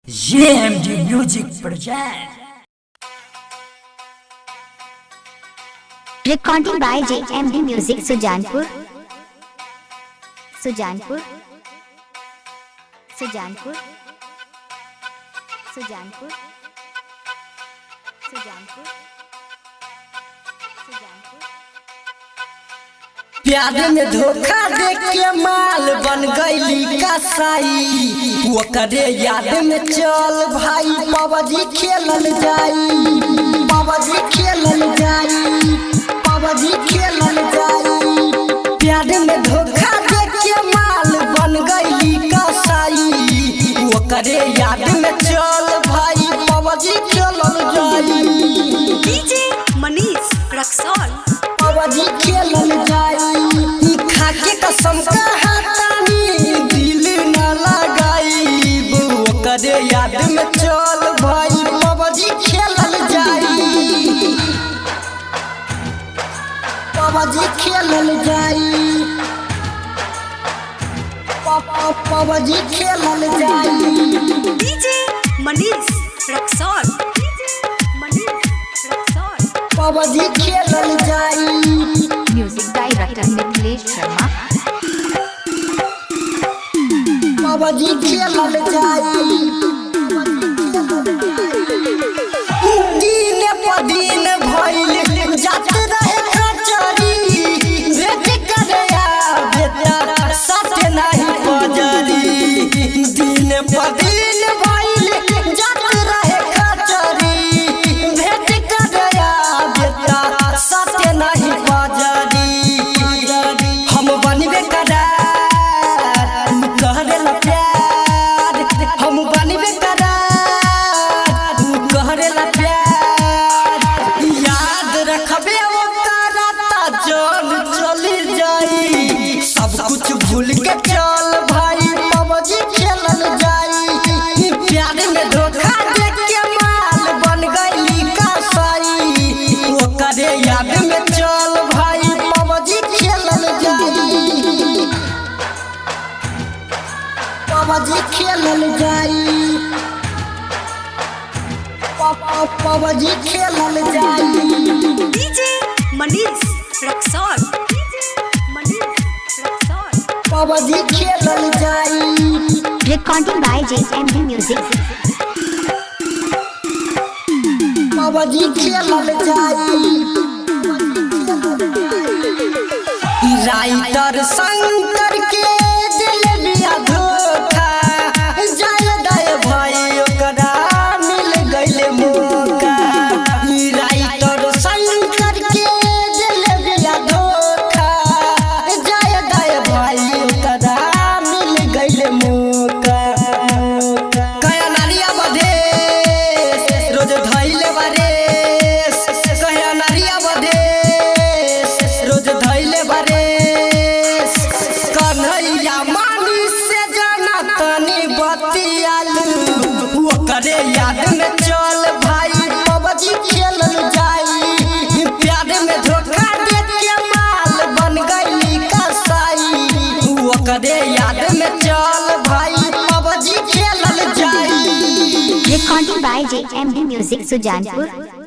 JMD Music Project. Recording by JMD Music Sujanpur. Sujanpur. Sujanpur. Sujanpur. Sujanpur. Sujanpur. प्यार में धोखा दे के माल बन गईली कसाई। वो करे याद में चल भाई पबजी खेलल जाई, पबजी खेलल जाई, पबजी खेलल जाई। प्यार में धोखा दे के माल बन गईली कसाई। वो करे याद में चल भाई पबजी खेलल जाई। डीजे मनीष रक्सौल पबजी खेलल जाई। खाके कसम कहतानी दिल न लगाई। वो करे याद में चल भाई पबजी खेलल जाई, पबजी खेलल जाई, पबजी खेलल जाई। डीजे मनीष रक्सौल पबजी खेलल जाई। Music Director Nikhilesh Sharma. PUBG खेलल जाई। दिन पर दिन भइल जात रहे कचरी। भेट करया बेटा सच नहीं बजरी। दिन पर दिन भइल जात रहे कचरी। भेट करया बेटा सच नहीं बजरी। हम बनबे करार कहरेला प्यार। हम बनबे करार कहरेला प्यार। याद रखबे ओकरा ता जान चली जाई। सब कुछ भूल के चल भाई पबजी खेलल जाई। प्यार में धोखा दे के माल बन गईली कसाई। ओकरे याद में चल भाई पबजी खेलल जाई, पबजी खेलल जाई, पबजी खेलल जाई। डीजे मनीष रक्सौल पबजी खेलल जाई। Recording by JMD Music. PUBG खेलल जाई। राइटर शंकर के दिल दिया धोखा। जाय दाय भाई ओकरा मिल गइले मौका। राइटर शंकर के दिल दिया धोखा। जाय दाय भाई ओकरा मिल गइले मौका। कया नारिया बधे रोज धइले बारे। कया नारिया बधे रोज धइले बारे। कन्हैया मानी से जाना तनी बतियालू। वो करे याद में चल भाई पबजी खेलल जाई। प्यार में धोखा दे के माल बन गईली कसाई। वो करे याद में चल भाई पबजी खेलल जाई। Recording by JMD Music Sujanpur.